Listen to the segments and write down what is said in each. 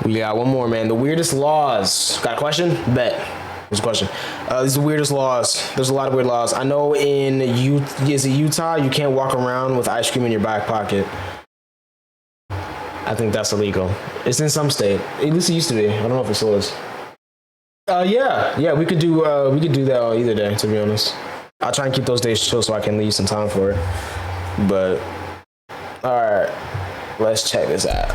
We got one more, man. The weirdest laws. Got a question? Bet. What's the question? These are the weirdest laws. There's a lot of weird laws. I know in Utah, you can't walk around with ice cream in your back pocket. I think that's illegal. It's in some state. At least it used to be. I don't know if it still is. Yeah, we could do that either day, to be honest. I'll try and keep those days chill so I can leave some time for it. But all right, let's check this out.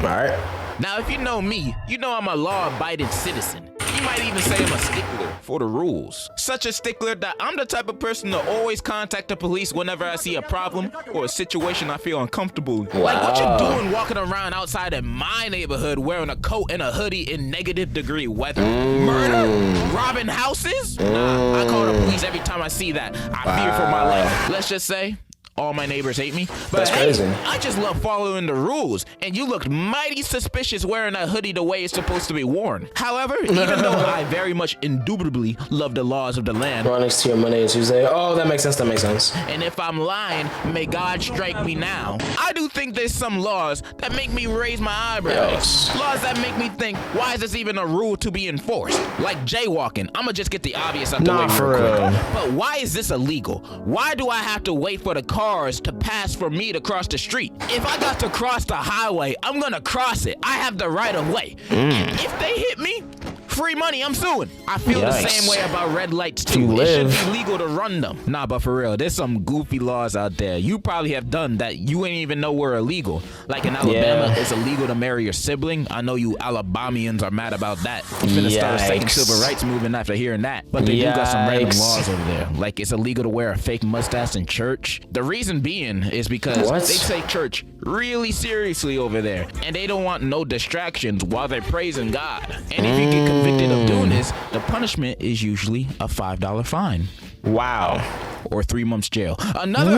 All right. Now, if you know me, you know I'm a law-abiding citizen. You might even say I'm a stickler for the rules. Such a stickler that I'm the type of person to always contact the police whenever I see a problem or a situation I feel uncomfortable. Wow. Like what you doing walking around outside in my neighborhood wearing a coat and a hoodie in -degree weather? Murder? Robbing houses? Nah, I call the police every time I see that. I fear for my life. Let's just say all my neighbors hate me. But that's crazy. I just love following the rules, and you looked mighty suspicious wearing a hoodie the way it's supposed to be worn. However, even though I very much indubitably love the laws of the land, right next to your Monday and Tuesday. Oh, that makes sense. and if I'm lying, may God strike me now. I do think there's some laws that make me raise my eyebrows. Yes. Laws that make me think, why is this even a rule to be enforced? Like jaywalking. I'ma just get the obvious out the way for real quick. real. But why is this illegal? Why do I have to wait for the cars to pass for me to cross the street? If I got to cross the highway, I'm gonna cross it. I have the right of way. If they hit me, free money, I'm suing. I feel the same way about red lights too. It should be legal to run them. Nah, but for real, there's some goofy laws out there you probably have done that you ain't even know were illegal. Like in Alabama, it's illegal to marry your sibling. I know you Alabamians are mad about that. You finna start a second civil rights movement after hearing that. But they do got some random laws over there. Like it's illegal to wear a fake mustache in church. The reason being is because they take church really seriously over there, and they don't want no distractions while they're praising God. And if you get convicted of doing this, the punishment is usually a $5 fine. Wow. Or 3 months jail. Another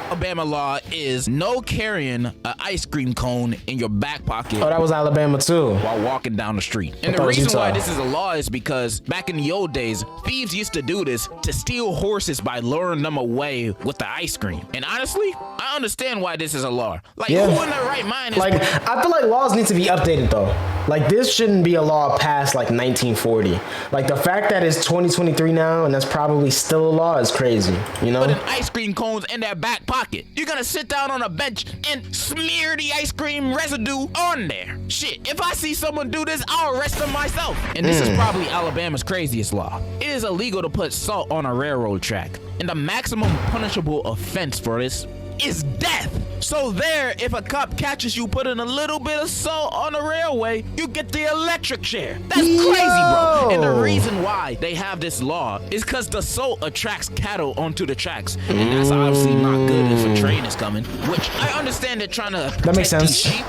Alabama law is no carrying an ice cream cone in your back pocket. Oh, that was Alabama too. While walking down the street. And the reason why this is a law is because back in the old days, thieves used to do this to steal horses by luring them away with the ice cream. And honestly, I understand why this is a law. Like, who in their right mind is... Like, I feel like laws need to be updated though. Like, this shouldn't be a law past like 1940. Like, the fact that it's 2023 now and that's probably still a law is crazy, you know? Putting ice cream cones in their back pocket. You're gonna sit down on a bench and smear the ice cream residue on there. Shit, if I see someone do this, I'll arrest them myself. And this is probably Alabama's craziest law. It is illegal to put salt on a railroad track. And the maximum punishable offense for this is death. So there, if a cop catches you putting a little bit of salt on a railway, you get the electric chair. That's crazy, bro. And the reason why they have this law is because the salt attracts cattle onto the tracks. And that's obviously not good if a train is coming, which I understand they're trying to protect that makes sense. Sheep.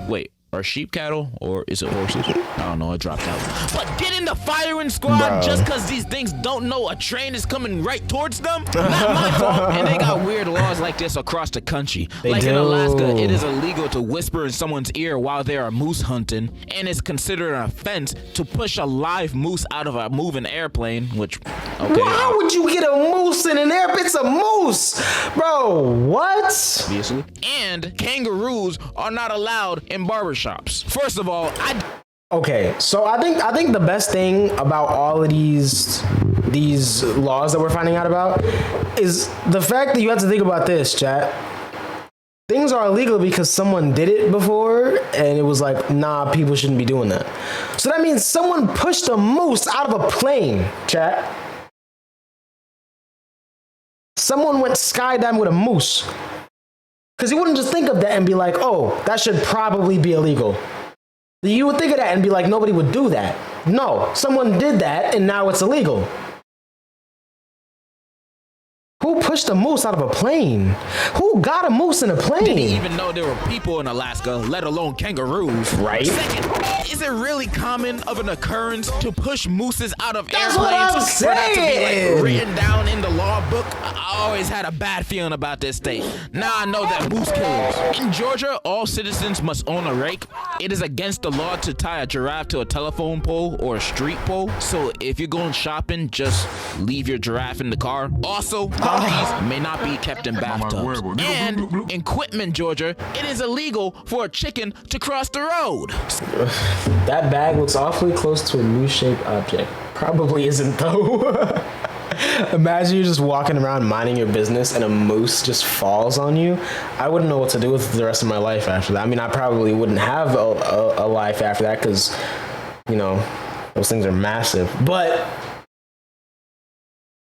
Wait. Are sheep cattle or is it horses? I don't know, it dropped out. But getting the firing squad just because these things don't know a train is coming right towards them? Not my fault. And they got weird laws like this across the country. Like in Alaska, it is illegal to whisper in someone's ear while they are moose hunting, and it's considered an offense to push a live moose out of a moving airplane, which, okay. How would you get a moose in an airplane? It's a moose! Bro, what? Obviously. And kangaroos are not allowed in barbershops. First of all, Okay, so I think the best thing about all of these laws that we're finding out about is the fact that you have to think about this, chat. Things are illegal because someone did it before and it was like, nah, people shouldn't be doing that. So that means someone pushed a moose out of a plane, chat. Someone went skydiving with a moose. Because you wouldn't just think of that and be like, oh, that should probably be illegal. You would think of that and be like, nobody would do that. No, someone did that and now it's illegal. Who pushed a moose out of a plane? Who got a moose in a plane? Didn't even know there were people in Alaska, let alone kangaroos. Right. Second, is it really common of an occurrence to push mooses out of That's what I'm airplanes for that to be saying. like written down in the law book? I always had a bad feeling about this state. Now I know that moose killers. In Georgia, all citizens must own a rake. It is against the law to tie a giraffe to a telephone pole or a street pole. So if you're going shopping, just leave your giraffe in the car. Also, donkeys may not be kept in bathtubs. And in Quitman, Georgia, it is illegal for a chicken to cross the road. That bag looks awfully close to a moose-shaped object. Probably isn't though. Imagine you're just walking around minding your business and a moose just falls on you. I wouldn't know what to do with the rest of my life after that. I mean, I probably wouldn't have a life after that because, you know, those things are massive. But,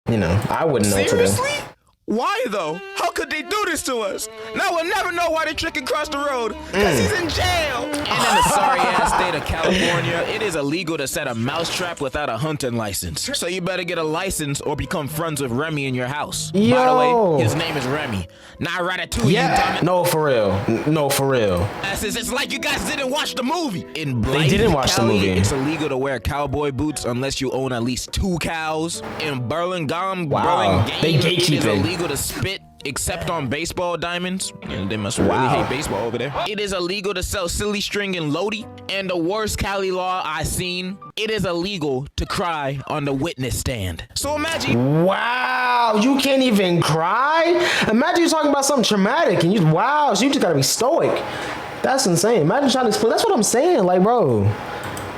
you know, I wouldn't know what to do. Seriously? Why though? How could they do this to us? Now we'll never know why the chicken crossed the road. Cause he's in jail. And in the sorry ass state of California, it is illegal to set a mousetrap without a hunting license. So you better get a license or become friends with Remy in your house. Yo. By the way, his name is Remy. Not Ratatouille, Yeah. you dumb it. No, for real. No, for real. It's like you guys didn't watch the movie. In They Blythe, didn't watch the Cali, movie. It's illegal to wear cowboy boots unless you own at least 2 cows. In Burlingame, Wow. They it is gatekeeping. illegal to spit except on baseball diamonds. And they must Wow. really hate baseball over there. It is illegal to sell silly string and Lodi. And the worst Cali law I seen, it is illegal to cry on the witness stand. So imagine. Wow, you can't even cry? Imagine you talking about something traumatic and wow, so you just gotta be stoic. That's insane. Imagine trying to explain. That's what I'm saying. Like, bro.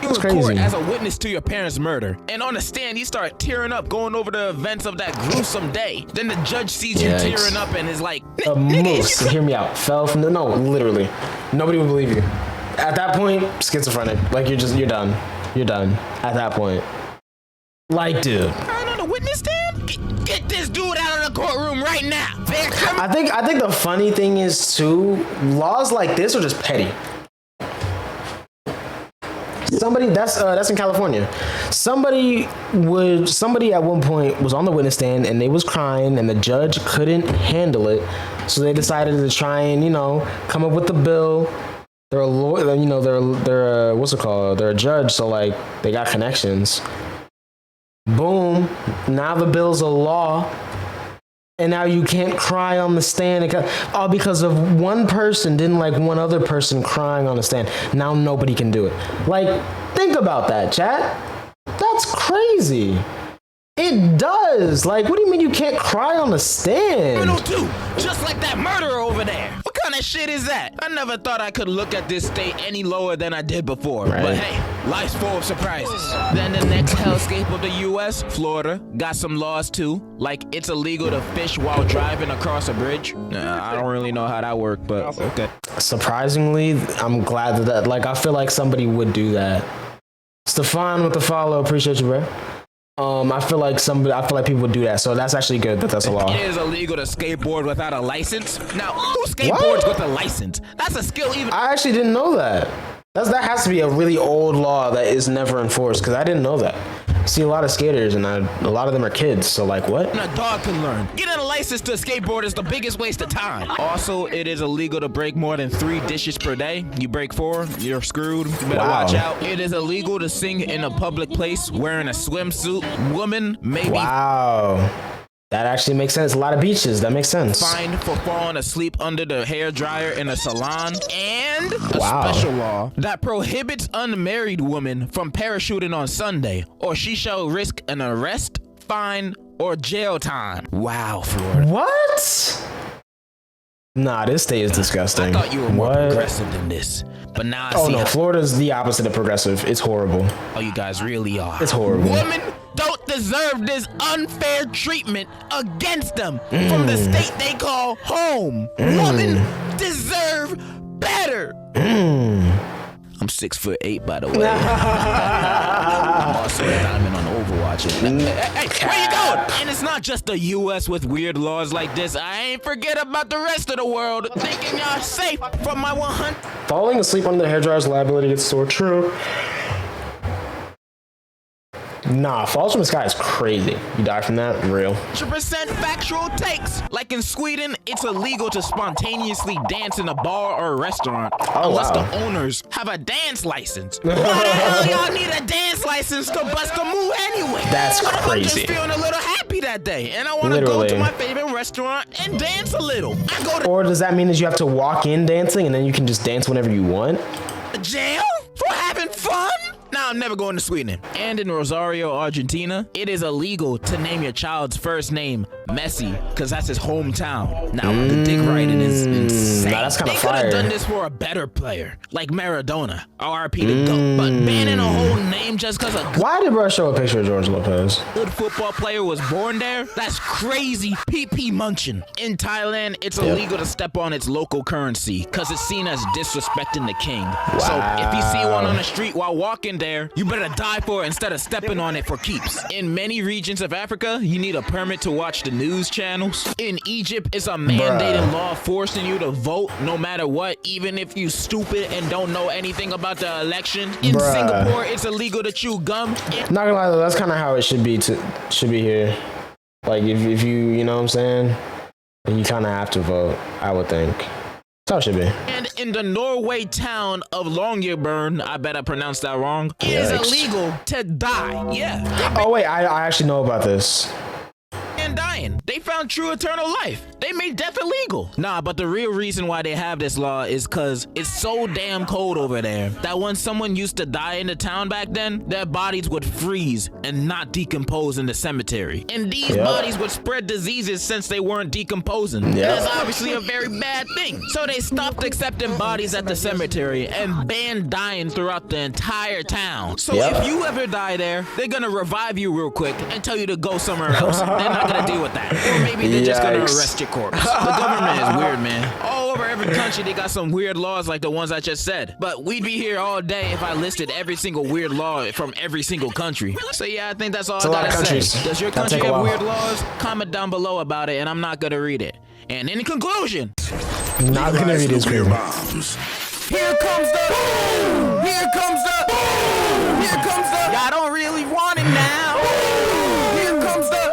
You That's in court crazy. as a witness to your parents' murder. And on the stand, you start tearing up, going over the events of that gruesome day. Then the judge sees you Yikes. tearing up and is like, A moose, hear me out, fell from the, no, literally. Nobody would believe you. At that point, schizophrenic. Like, you're done. You're done. At that point. Like, dude. crying on the witness stand? Get this dude out of the courtroom right now. I think the funny thing is, too, laws like this are just petty. Somebody that's in California. Somebody at one point was on the witness stand and they was crying and the judge couldn't handle it, so they decided to try and, you know, come up with the bill. They're a lawyer, you know, they're what's it called? They're a judge, so like they got connections. Boom! Now the bill's a law. And now you can't cry on the stand, all because of one person didn't like one other person crying on the stand. Now nobody can do it. Like, think about that, chat. That's crazy. It does. Like, what do you mean you can't cry on the stand? Criminal too, just like that murderer over there. What kind of shit is that? I never thought I could look at this state any lower than I did before. Right. But hey, life's full of surprises. Then the next hellscape of the U.S., Florida, got some laws too. Like it's illegal to fish while driving across a bridge. I don't really know how that worked, but okay. Surprisingly, I'm glad that like I feel like somebody would do that. Stefan with the follow, appreciate you, bro. I feel like people would do that, so that's actually good that that's a law. It is illegal to skateboard without a license. Now, who skateboards with a license? That's a skill even. I actually didn't know that. That has to be a really old law that is never enforced, because I didn't know that. I see a lot of skaters, and a lot of them are kids, so like, what? A dog can learn. Getting a license to skateboard is the biggest waste of time. Also, it is illegal to break more than 3 dishes per day. You break 4, you're screwed. You better watch out. It is illegal to sing in a public place wearing a swimsuit. Woman may be That actually makes sense. A lot of beaches. That makes sense. fined for falling asleep under the hairdryer in a salon. And a special law that prohibits unmarried women from parachuting on Sunday, or she shall risk an arrest, fine, or jail time. Wow, Florida. What? Nah, this state is disgusting. I thought you were more progressive than this, but now I see. No, Florida's the opposite of progressive. It's horrible. Oh, you guys really are. It's horrible. Women don't deserve this unfair treatment against them from the state they call home. Women deserve better. I'm 6'8", by the way. I'm also a diamond on Overwatch. Hey, where you going? And it's not just the U.S. with weird laws like this. I ain't forget about the rest of the world, thinking y'all safe from my 100. Falling asleep under the hairdryer's liability gets so true. Nah, falls from the sky is crazy. You die from that? Real. 100% factual takes. Like in Sweden, it's illegal to spontaneously dance in a bar or a restaurant unless the owners have a dance license. Why the hell y'all need a dance license to bust a move anyway? That's I'm crazy. just feeling a little happy that day, and I want to go to my favorite restaurant and dance a little. I go to Or does that mean that you have to walk in dancing and then you can just dance whenever you want? jail for having fun? Nah, I'm never going to Sweden. And in Rosario, Argentina, it is illegal to name your child's first name Messi, because that's his hometown. Now, the dick writing is insane. Nah, that's kind of They could fire. have done this for a better player, like Maradona, RP to GOAT. But banning a whole name just because a Why did bro show a picture of George Lopez? good football player was born there? That's crazy. PP munching. In Thailand, it's illegal to step on its local currency because it's seen as disrespecting the king. So if you see one on the street while walking there, you better die for it instead of stepping on it for keeps. In many regions of Africa, you need a permit to watch the news channels. In Egypt, it's a mandated law forcing you to vote no matter what, even if you stupid and don't know anything about the election. In Singapore, it's illegal to chew gum. Not gonna lie though, that's kind of how it should be here. Like if you know what I'm saying, you kind of have to vote. I would think. That's how it should be. And in the Norway town of Longyearbyen, I bet I pronounced that wrong, it is illegal to die. Yeah. Oh wait, I actually know about this. And dying. They found true eternal life. They made death illegal. Nah, but the real reason why they have this law is because it's so damn cold over there that when someone used to die in the town back then, their bodies would freeze and not decompose in the cemetery. And these bodies would spread diseases since they weren't decomposing. And that's obviously a very bad thing. So they stopped accepting bodies at the cemetery and banned dying throughout the entire town. So if you ever die there, they're gonna revive you real quick and tell you to go somewhere else. They're not gonna deal with that. Or maybe they're just gonna arrest your corpse. The government is weird, man. All over every country, they got some weird laws like the ones I just said. But we'd be here all day if I listed every single weird law from every single country. So yeah, I think that's all I gotta say. Does your country have weird laws? Comment down below about it, and I'm not gonna read it. And in conclusion, not gonna read his here comes the here comes the y'all don't really want it now. Here comes the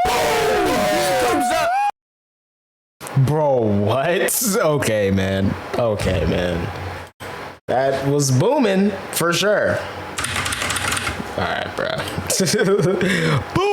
Bro, what? Okay, man. Okay, man. That was booming for sure. All right, bro. Boom.